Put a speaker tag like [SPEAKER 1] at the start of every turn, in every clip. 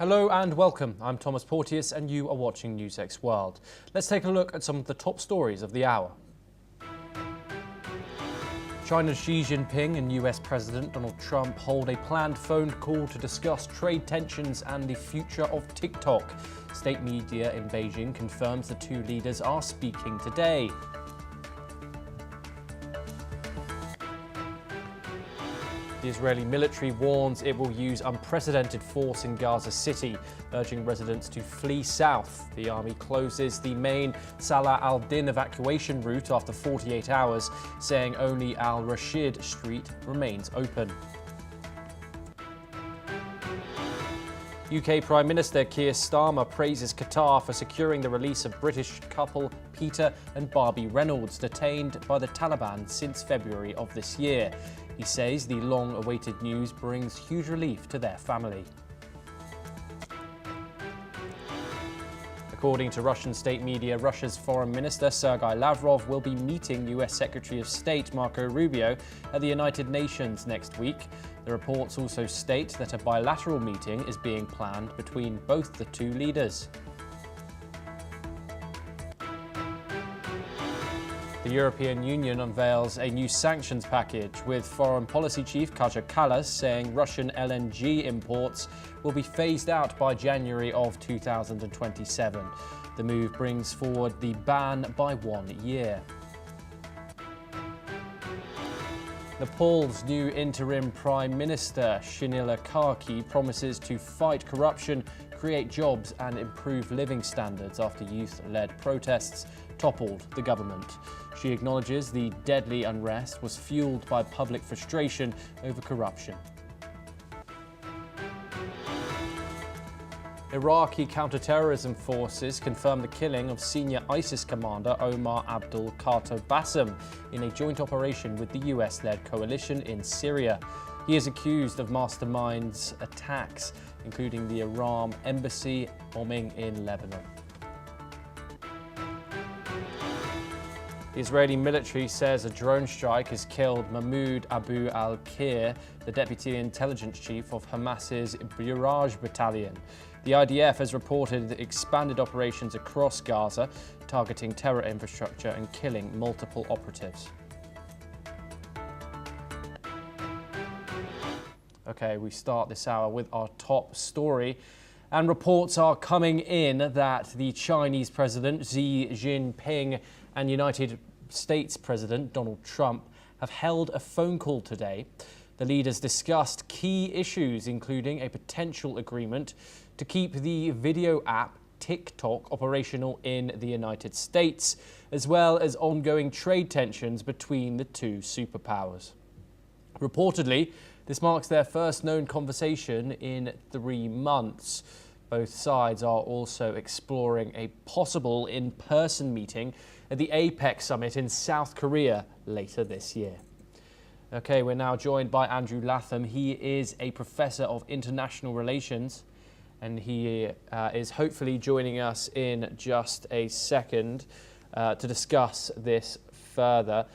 [SPEAKER 1] Hello and welcome. I'm Thomas Porteous and you are watching Newsx World. Let's take a look at some of the top stories of the hour. China's Xi Jinping and US President Donald Trump hold a planned phone call to discuss trade tensions and the future of TikTok. State media in Beijing confirms the two leaders are speaking today. The Israeli military warns it will use unprecedented force in Gaza City, urging residents to flee south. The army closes the main Salah al-Din evacuation route after 48 hours, saying only al-Rashid Street remains open. UK Prime Minister Keir Starmer praises Qatar for securing the release of British couple Peter and Barbie Reynolds, detained by the Taliban since February of this year. He says the long-awaited news brings huge relief to their family. According to Russian state media, Russia's Foreign Minister Sergei Lavrov will be meeting US Secretary of State Marco Rubio at the United Nations next week. The reports also state that a bilateral meeting is being planned between both the two leaders. The European Union unveils a new sanctions package, with Foreign Policy Chief Kaja Kallas saying Russian LNG imports will be phased out by January of 2027. The move brings forward the ban by 1 year. Nepal's new interim Prime Minister, Shinila Karki, promises to fight corruption, create jobs and improve living standards after youth-led protests toppled the government. She acknowledges the deadly unrest was fueled by public frustration over corruption. Iraqi counter-terrorism forces confirmed the killing of senior ISIS commander Omar Abdul Khator Bassem in a joint operation with the US-led coalition in Syria. He is accused of masterminds attacks, including the Iran embassy bombing in Lebanon. The Israeli military says a drone strike has killed Mahmoud Abu al-Khir, the deputy intelligence chief of Hamas's Buraj battalion. The IDF has reported expanded operations across Gaza, targeting terror infrastructure and killing multiple operatives. Okay, we start this hour with our top story. And reports are coming in that the Chinese President Xi Jinping and United States President Donald Trump have held a phone call today. The leaders discussed key issues, including a potential agreement to keep the video app TikTok operational in the United States, as well as ongoing trade tensions between the two superpowers. Reportedly, this marks their first known conversation in 3 months. Both sides are also exploring a possible in-person meeting at the APEC summit in South Korea later this year. Okay, we're now joined by Andrew Latham. He is a professor of international relations, and he is hopefully joining us in just a second to discuss this further.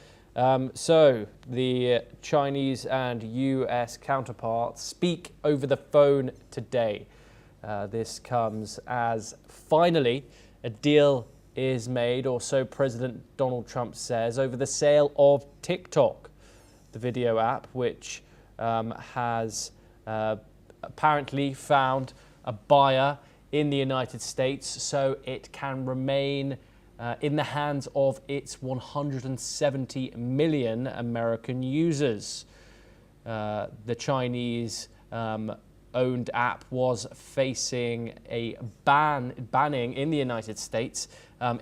[SPEAKER 1] So the Chinese and US counterparts speak over the phone today. This comes as finally a deal is made, or so President Donald Trump says, over the sale of TikTok, the video app, which has apparently found a buyer in the United States so it can remain in the hands of its 170 million American users. The Chinese owned app was facing a banning in the United States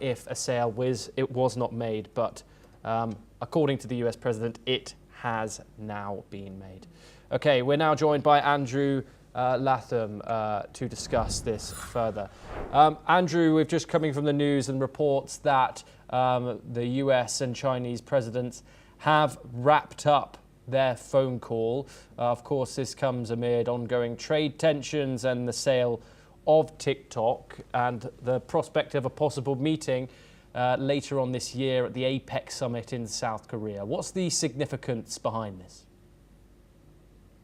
[SPEAKER 1] if a sale was not made, but according to the US president, it has now been made. Okay, we're now joined by Andrew Latham to discuss this further. Andrew, we've just coming from the news and reports that the US and Chinese presidents have wrapped up their phone call. Of course, this comes amid ongoing trade tensions and the sale of TikTok and the prospect of a possible meeting later on this year at the APEC summit in South Korea. What's the significance behind this?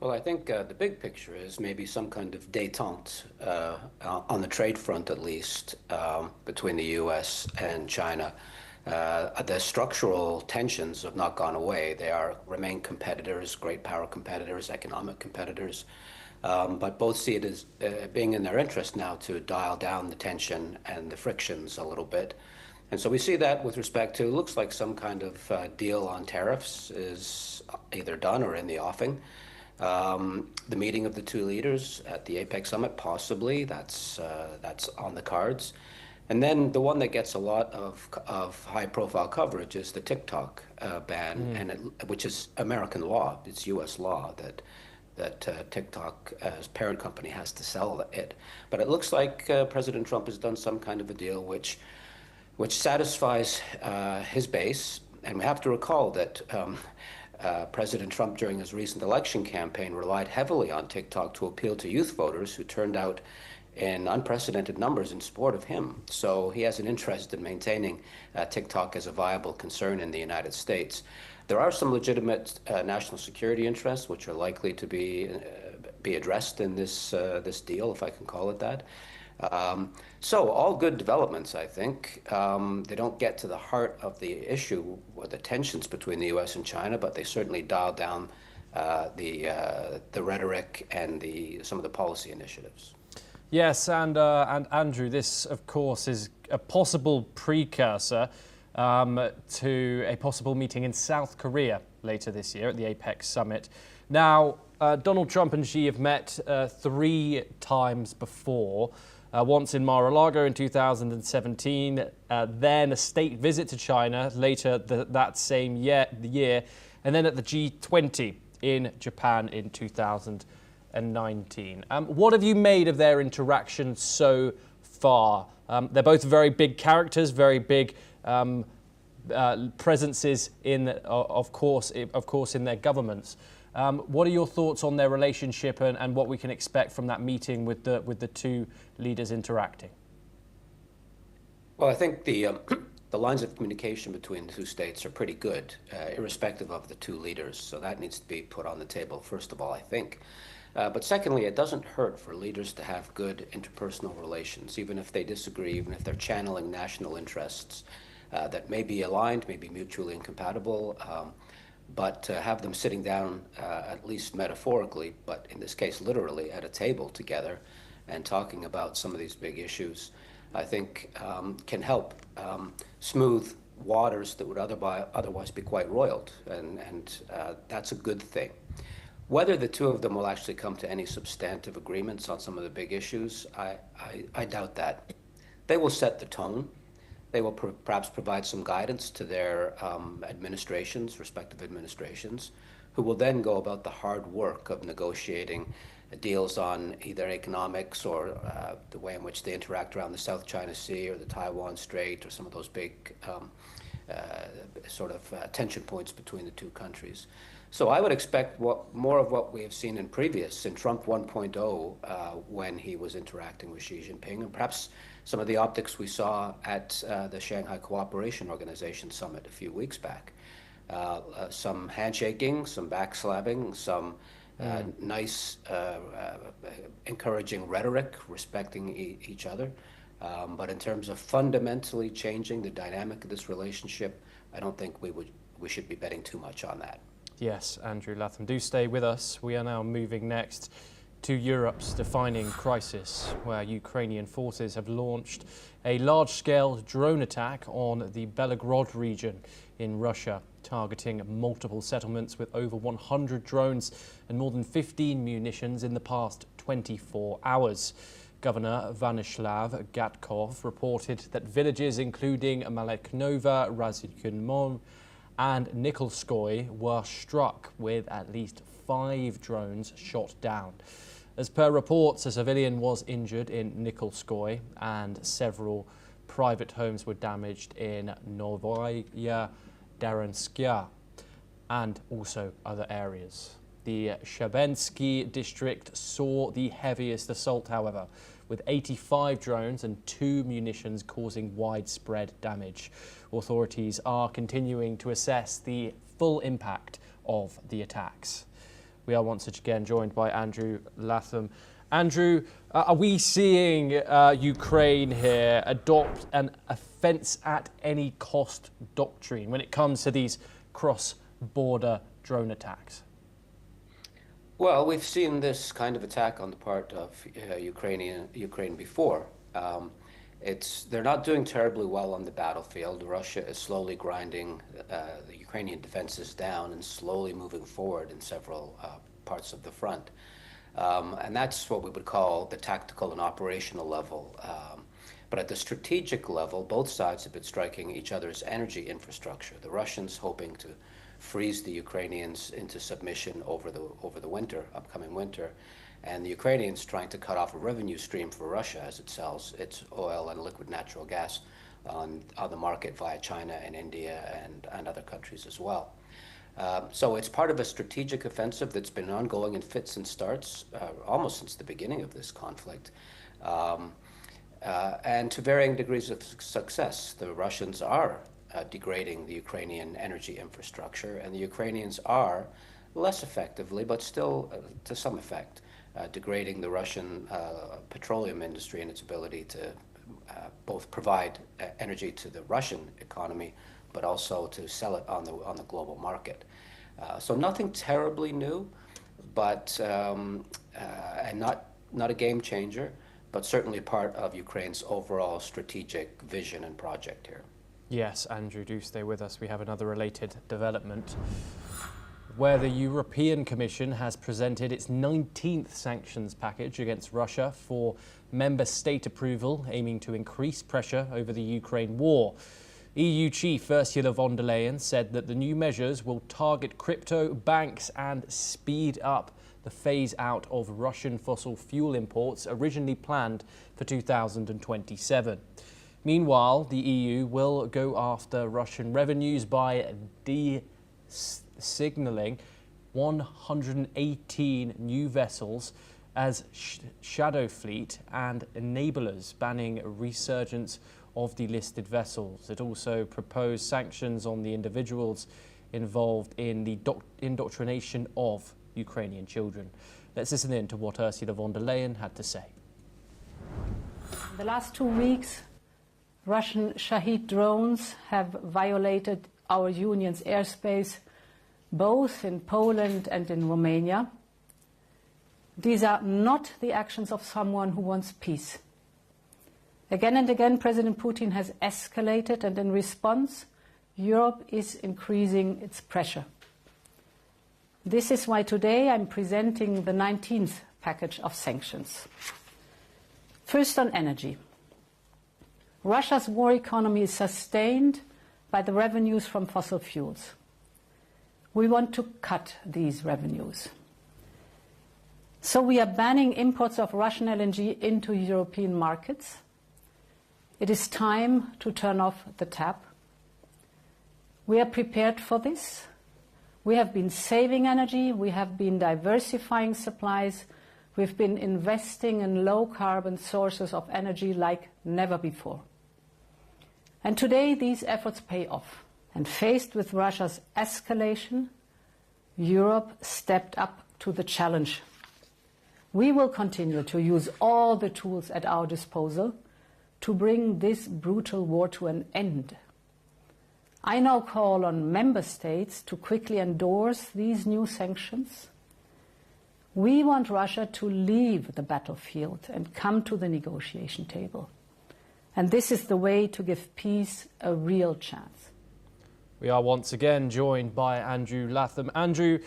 [SPEAKER 2] Well, I think the big picture is maybe some kind of détente on the trade front, at least, between the U.S. and China. The structural tensions have not gone away. They remain competitors, great power competitors, economic competitors, but both see it as being in their interest now to dial down the tension and the frictions a little bit. And so we see that with respect to, looks like some kind of deal on tariffs is either done or in the offing. The meeting of the two leaders at the APEC summit, possibly, that's on the cards. And then the one that gets a lot of high-profile coverage is the TikTok ban, which is American law. It's U.S. law that TikTok, as parent company, has to sell it. But it looks like President Trump has done some kind of a deal which satisfies his base. And we have to recall that President Trump, during his recent election campaign, relied heavily on TikTok to appeal to youth voters who turned out in unprecedented numbers in support of him. So he has an interest in maintaining TikTok as a viable concern in the United States. There are some legitimate national security interests which are likely to be addressed in this deal, if I can call it that. So all good developments, I think. They don't get to the heart of the issue or the tensions between the U.S. and China, but they certainly dial down the rhetoric and some of the policy initiatives.
[SPEAKER 1] Yes, and Andrew, this, of course, is a possible precursor to a possible meeting in South Korea later this year at the APEC summit. Now, Donald Trump and Xi have met 3 times before. Once in Mar-a-Lago in 2017, then a state visit to China later that same year, and then at the G20 in Japan in 2019. What have you made of their interaction so far? They're both very big characters, very big presences of course, in their governments. What are your thoughts on their relationship and what we can expect from that meeting with the two leaders interacting?
[SPEAKER 2] Well, I think the lines of communication between the two states are pretty good, irrespective of the two leaders. So that needs to be put on the table, first of all, I think. But secondly, it doesn't hurt for leaders to have good interpersonal relations, even if they disagree, even if they're channeling national interests that may be aligned, may be mutually incompatible. But to have them sitting down, at least metaphorically, but in this case literally, at a table together and talking about some of these big issues, I think can help smooth waters that would otherwise be quite roiled, and that's a good thing. Whether the two of them will actually come to any substantive agreements on some of the big issues, I doubt that. They will set the tone. They will perhaps provide some guidance to their respective administrations, who will then go about the hard work of negotiating deals on either economics or the way in which they interact around the South China Sea or the Taiwan Strait or some of those big tension points between the two countries. So I would expect more of what we have seen in Trump 1.0 when he was interacting with Xi Jinping, and perhaps some of the optics we saw at the Shanghai Cooperation Organization summit a few weeks back. Some handshaking, some backslapping, some nice, encouraging rhetoric, respecting each other. But in terms of fundamentally changing the dynamic of this relationship, I don't think we should be betting too much on that.
[SPEAKER 1] Yes, Andrew Latham, do stay with us. We are now moving next to Europe's defining crisis, where Ukrainian forces have launched a large-scale drone attack on the Belgorod region in Russia, targeting multiple settlements with over 100 drones and more than 15 munitions in the past 24 hours. Governor Vyacheslav Gatkov reported that villages including Maleknova, Razykynmo and Nikolskoye were struck with at least 5 drones shot down. As per reports, a civilian was injured in Nikolskoye and several private homes were damaged in Novaya Darynskaya and also other areas. The Shabensky district saw the heaviest assault, however, with 85 drones and 2 munitions causing widespread damage. Authorities are continuing to assess the full impact of the attacks. We are once again joined by Andrew Latham. Andrew, are we seeing Ukraine here adopt an offence at any cost doctrine when it comes to these cross-border drone attacks?
[SPEAKER 2] Well, we've seen this kind of attack on the part of Ukraine before. They're not doing terribly well on the battlefield. Russia is slowly grinding the Ukrainian defenses down and slowly moving forward in several parts of the front. And that's what we would call the tactical and operational level. But at the strategic level, both sides have been striking each other's energy infrastructure. The Russians hoping to freeze the Ukrainians into submission over the winter, upcoming winter, and the Ukrainians trying to cut off a revenue stream for Russia as it sells its oil and liquid natural gas on the market via China and India and other countries as well. So it's part of a strategic offensive that's been ongoing in fits and starts almost since the beginning of this conflict, and to varying degrees of success. The Russians are degrading the Ukrainian energy infrastructure, and the Ukrainians are less effectively, but still to some effect, degrading the Russian petroleum industry and its ability to both provide energy to the Russian economy, but also to sell it on the global market. So nothing terribly new, but and not a game changer, but certainly part of Ukraine's overall strategic vision and project here.
[SPEAKER 1] Yes, Andrew, do stay with us. We have another related development where the European Commission has presented its 19th sanctions package against Russia for member state approval, aiming to increase pressure over the Ukraine war. EU Chief Ursula von der Leyen said that the new measures will target crypto banks and speed up the phase out of Russian fossil fuel imports originally planned for 2027. Meanwhile, the EU will go after Russian revenues by de-signalling 118 new vessels as shadow fleet and enablers, banning a resurgence of the listed vessels. It also proposed sanctions on the individuals involved in the indoctrination of Ukrainian children. Let's listen in to what Ursula von der Leyen had to say.
[SPEAKER 3] The last 2 weeks, Russian Shahid drones have violated our union's airspace, both in Poland and in Romania. These are not the actions of someone who wants peace. Again and again, President Putin has escalated, and in response, Europe is increasing its pressure. This is why today I'm presenting the 19th package of sanctions. First, on energy. Russia's war economy is sustained by the revenues from fossil fuels. We want to cut these revenues. So we are banning imports of Russian LNG into European markets. It is time to turn off the tap. We are prepared for this. We have been saving energy, we have been diversifying supplies, we've been investing in low-carbon sources of energy like never before. And today these efforts pay off. And faced with Russia's escalation, Europe stepped up to the challenge. We will continue to use all the tools at our disposal to bring this brutal war to an end. I now call on member states to quickly endorse these new sanctions. We want Russia to leave the battlefield and come to the negotiation table. And this is the way to give peace a real chance.
[SPEAKER 1] We are once again joined by Andrew Latham. Andrew,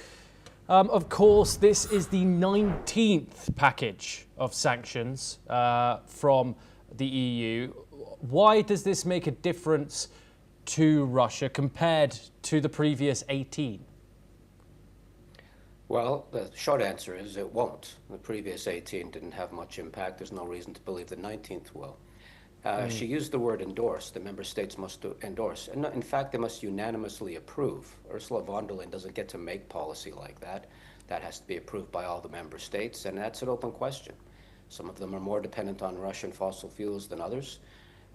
[SPEAKER 1] of course, this is the 19th package of sanctions from the EU. Why does this make a difference to Russia compared to the previous 18?
[SPEAKER 2] Well, the short answer is it won't. The previous 18 didn't have much impact. There's no reason to believe the 19th will. She used the word endorse. The member states must endorse. And in fact, they must unanimously approve. Ursula von der Leyen doesn't get to make policy like that. That has to be approved by all the member states, and that's an open question. Some of them are more dependent on Russian fossil fuels than others.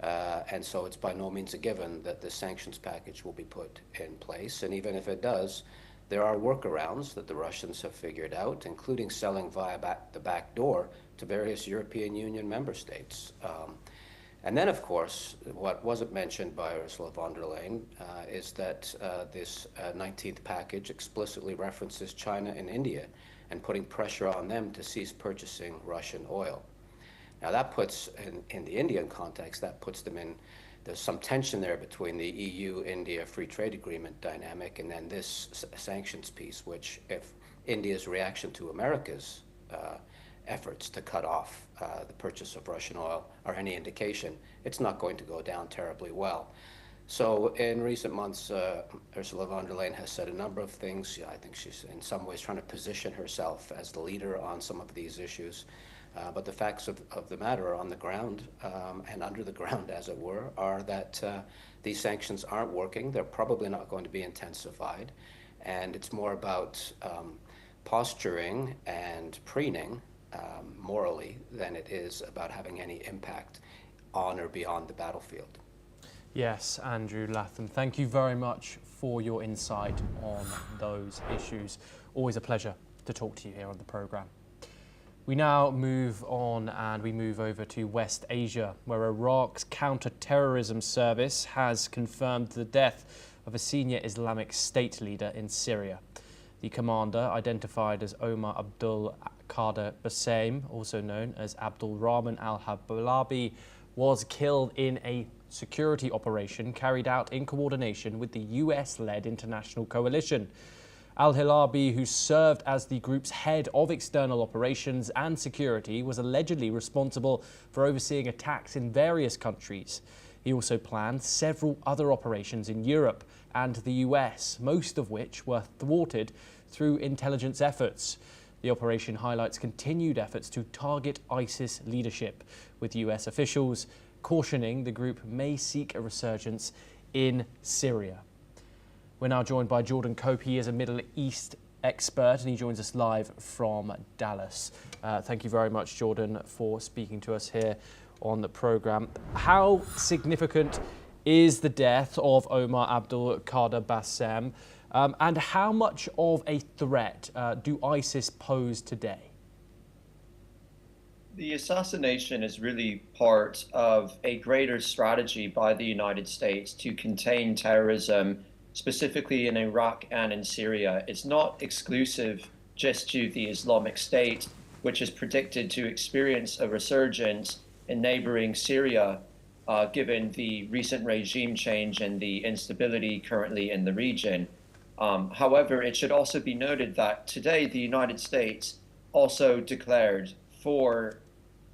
[SPEAKER 2] And so it's by no means a given that the sanctions package will be put in place. And even if it does, there are workarounds that the Russians have figured out, including selling via the back door to various European Union member states. And then, of course, what wasn't mentioned by Ursula von der Leyen is that this 19th package explicitly references China and India and putting pressure on them to cease purchasing Russian oil. Now that puts, in the Indian context, that puts them in, there's some tension there between the EU-India free trade agreement dynamic and then this sanctions piece, which if India's reaction to America's efforts to cut off the purchase of Russian oil are any indication, it's not going to go down terribly well. So in recent months, Ursula von der Leyen has said a number of things. I think she's in some ways trying to position herself as the leader on some of these issues. But the facts of the matter are on the ground and under the ground, as it were, are that these sanctions aren't working. They're probably not going to be intensified. And it's more about posturing and preening morally than it is about having any impact on or beyond the battlefield.
[SPEAKER 1] Yes, Andrew Latham, thank you very much for your insight on those issues. Always a pleasure to talk to you here on the programme. We now move on and we move over to West Asia, where Iraq's counter-terrorism service has confirmed the death of a senior Islamic State leader in Syria. The commander, identified as Omar Abdul Qadir Bassam, also known as Abdul Rahman al-Hablabi, was killed in a security operation carried out in coordination with the US-led international coalition. Al-Hilabi, who served as the group's head of external operations and security, was allegedly responsible for overseeing attacks in various countries. He also planned several other operations in Europe and the US, most of which were thwarted through intelligence efforts. The operation highlights continued efforts to target ISIS leadership, with US officials cautioning the group may seek a resurgence in Syria. We're now joined by Jordan Cope. He is a Middle East expert and he joins us live from Dallas. Thank you very much, Jordan, for speaking to us here on the programme. How significant is the death of Omar Abdul Qadir Bassam, and how much of a threat do ISIS pose today?
[SPEAKER 4] The assassination is really part of a greater strategy by the United States to contain terrorism, specifically in Iraq and in Syria. It's not exclusive just to the Islamic State, which is predicted to experience a resurgence in neighboring Syria, given the recent regime change and the instability currently in the region. However, it should also be noted that today the United States also declared 4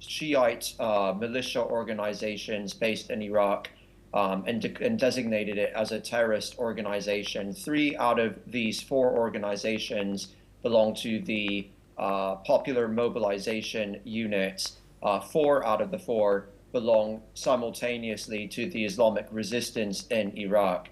[SPEAKER 4] Shiite militia organizations based in Iraq and designated it as a terrorist organization. 3 out of these 4 organizations belong to the Popular Mobilization Unit. 4 out of the 4 belong simultaneously to the Islamic resistance in Iraq.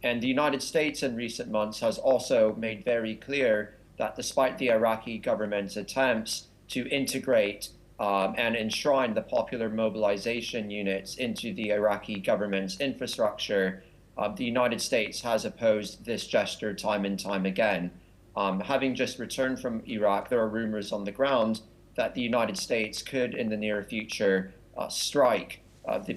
[SPEAKER 4] And the United States in recent months has also made very clear that despite the Iraqi government's attempts to integrate and enshrine the Popular Mobilization Units into the Iraqi government's infrastructure, the United States has opposed this gesture time and time again. Having just returned from Iraq, there are rumors on the ground that the United States could, in the near future, strike the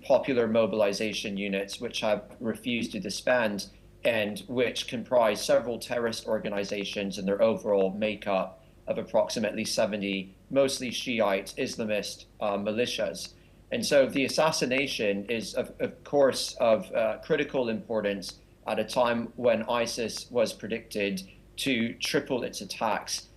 [SPEAKER 4] Popular Mobilization Units, which have refused to disband and which comprise several terrorist organizations in their overall makeup of approximately 70 mostly Shiite Islamist militias. And so the assassination is, of course, of critical importance at a time when ISIS was predicted to triple its attacks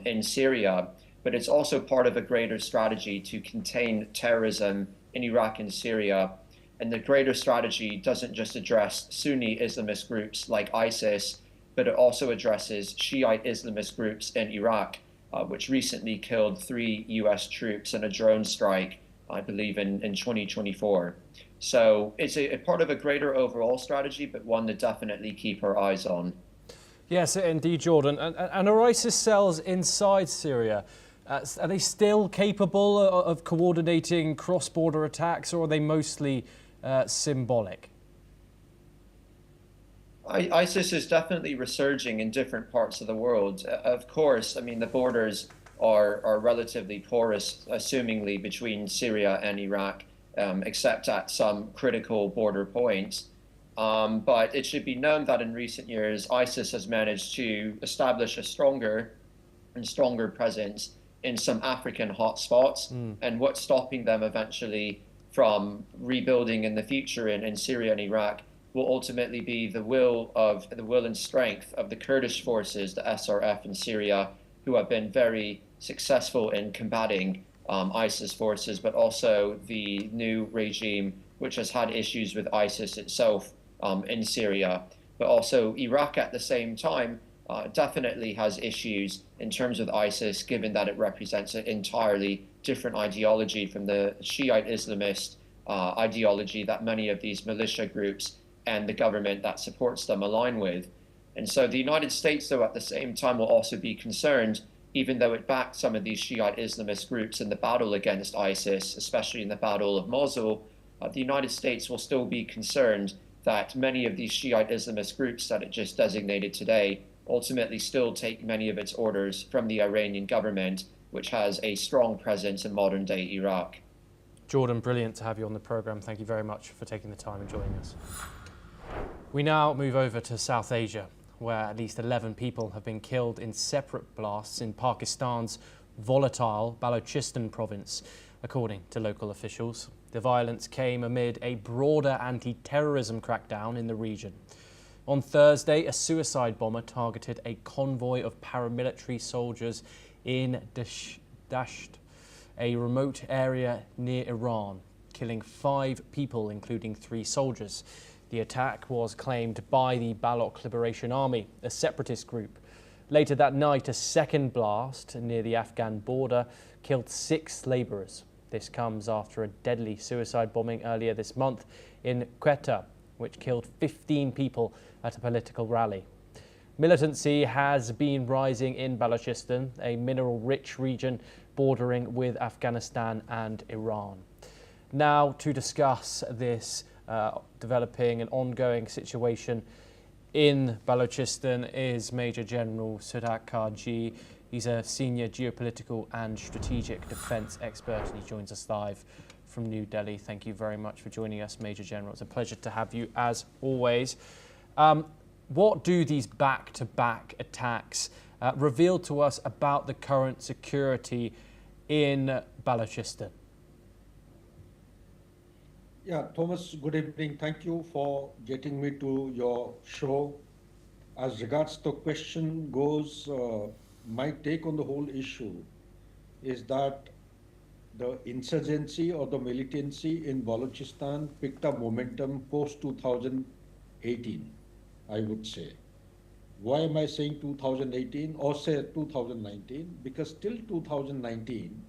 [SPEAKER 4] in Syria. But it's also part of a greater strategy to contain terrorism in Iraq and Syria. And the greater strategy doesn't just address Sunni Islamist groups like ISIS, but it also addresses Shiite Islamist groups in Iraq, which recently killed 3 US troops in a drone strike, I believe, in 2024. So it's a part of a greater overall strategy, but one to definitely keep our eyes on.
[SPEAKER 1] Yes, indeed, Jordan. And are ISIS cells inside Syria, are they still capable of coordinating cross-border attacks, or are they mostly symbolic?
[SPEAKER 4] ISIS is definitely resurging in different parts of the world. Of course, I mean, the borders are relatively porous, assumingly, between Syria and Iraq, except at some critical border points. But it should be known that in recent years, ISIS has managed to establish a stronger and stronger presence in some African hotspots. And what's stopping them eventually from rebuilding in the future in Syria and Iraq will ultimately be the will and strength of the Kurdish forces, the SRF in Syria, who have been very successful in combating ISIS forces, but also the new regime, which has had issues with ISIS itself in Syria. But also Iraq at the same time definitely has issues in terms of ISIS, given that it represents an entirely different ideology from the Shiite Islamist ideology that many of these militia groups and the government that supports them align with. And so the United States, though, at the same time will also be concerned, even though it backed some of these Shiite Islamist groups in the battle against ISIS, especially in the Battle of Mosul, the United States will still be concerned that many of these Shiite Islamist groups that it just designated today ultimately still take many of its orders from the Iranian government, which has a strong presence in modern-day Iraq.
[SPEAKER 1] Jordan, brilliant to have you on the programme. Thank you very much for taking the time and joining us. We now move over to South Asia, where at least 11 people have been killed in separate blasts in Pakistan's volatile Balochistan province, according to local officials. The violence came amid a broader anti-terrorism crackdown in the region. On Thursday, a suicide bomber targeted a convoy of paramilitary soldiers in Dasht, a remote area near Iran, killing 5 people, including 3 soldiers. The attack was claimed by the Baloch Liberation Army, a separatist group. Later that night, a second blast near the Afghan border killed 6 labourers. This comes after a deadly suicide bombing earlier this month in Quetta, which killed 15 people at a political rally. Militancy has been rising in Balochistan, a mineral-rich region bordering with Afghanistan and Iran. Now, to discuss this developing and ongoing situation in Balochistan is Major General Sudhakar. He's a senior geopolitical and strategic defence expert, and he joins us live from New Delhi. Thank you very much for joining us, Major General. It's a pleasure to have you as always. What do these back-to-back attacks reveal to us about the current security in Balochistan?
[SPEAKER 5] Yeah, Thomas, good evening. Thank you for getting me to your show. As regards the question goes, my take on the whole issue is that the insurgency or the militancy in Balochistan picked up momentum post-2018, I would say. Why am I saying 2018 or say 2019? Because till 2019,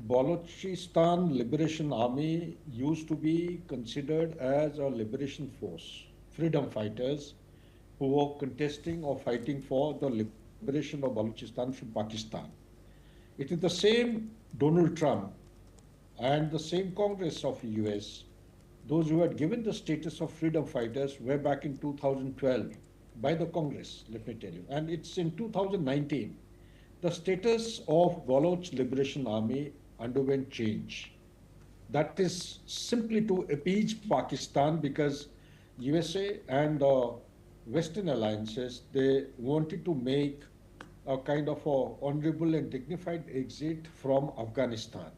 [SPEAKER 5] Balochistan Liberation Army used to be considered as a liberation force, freedom fighters who were contesting or fighting for the liberation of Balochistan from Pakistan. It is the same Donald Trump and the same Congress of the US, those who had given the status of freedom fighters way back in 2012 by the Congress, let me tell you. And it's in 2019, the status of Baloch Liberation Army underwent change. That is simply to appease Pakistan, because USA and the Western alliances, they wanted to make a kind of a honorable and dignified exit from Afghanistan.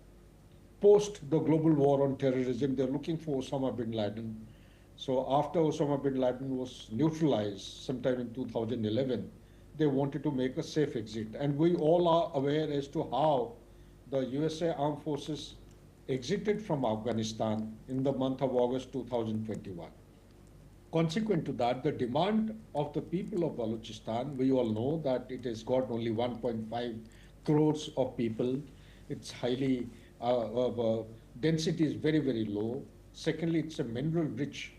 [SPEAKER 5] Post the global war on terrorism, they're looking for Osama bin Laden. So after Osama bin Laden was neutralized sometime in 2011, they wanted to make a safe exit. And we all are aware as to how the USA Armed Forces exited from Afghanistan in the month of August 2021. Consequent to that, the demand of the people of Balochistan, we all know that it has got only 1.5 crores of people. It's highly, density is very, very low. Secondly, it's a mineral-rich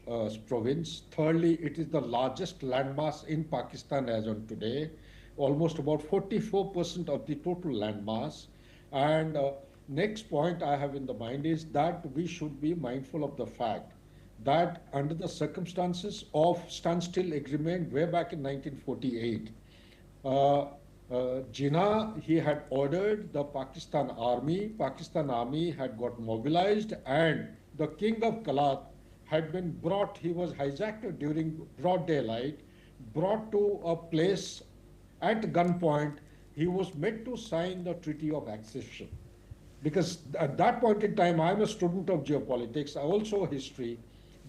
[SPEAKER 5] province. Thirdly, it is the largest landmass in Pakistan as on today, almost about 44% of the total landmass. And next point I have in the mind is that we should be mindful of the fact that under the circumstances of standstill agreement way back in 1948, Jinnah, he had ordered the Pakistan army had got mobilized, and the king of Kalat had been brought, he was hijacked during broad daylight, brought to a place at gunpoint. He was made to sign the Treaty of Accession. Because at that point in time, I'm a student of geopolitics, also history.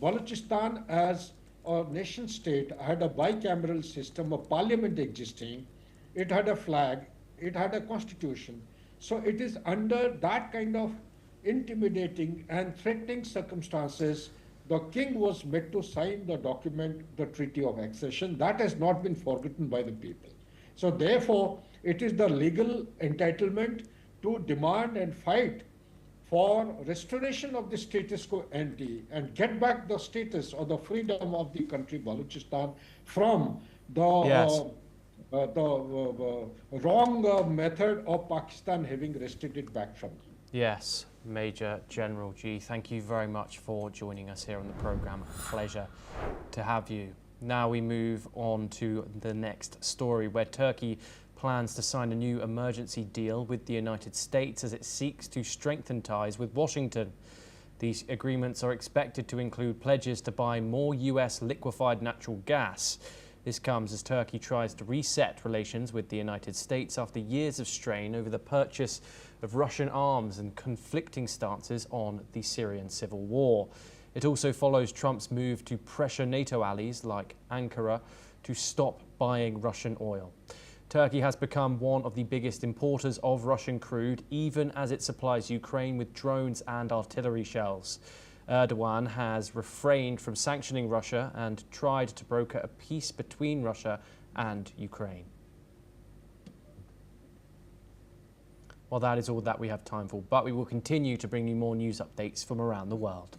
[SPEAKER 5] Balochistan as a nation state had a bicameral system, a parliament existing. It had a flag, it had a constitution. So it is under that kind of intimidating and threatening circumstances, the king was made to sign the document, the Treaty of Accession. That has not been forgotten by the people. So therefore, it is the legal entitlement to demand and fight for restoration of the status quo ante and get back the status or the freedom of the country Balochistan from the
[SPEAKER 1] Yes.
[SPEAKER 5] Wrong method of Pakistan having wrested it back from them.
[SPEAKER 1] Yes, Major General G, thank you very much for joining us here on the programme. Pleasure to have you. Now we move on to the next story, where Turkey plans to sign a new emergency deal with the United States as it seeks to strengthen ties with Washington. These agreements are expected to include pledges to buy more US liquefied natural gas. This comes as Turkey tries to reset relations with the United States after years of strain over the purchase of Russian arms and conflicting stances on the Syrian civil war. It also follows Trump's move to pressure NATO allies like Ankara to stop buying Russian oil. Turkey has become one of the biggest importers of Russian crude, even as it supplies Ukraine with drones and artillery shells. Erdogan has refrained from sanctioning Russia and tried to broker a peace between Russia and Ukraine. Well, that is all that we have time for, but we will continue to bring you more news updates from around the world.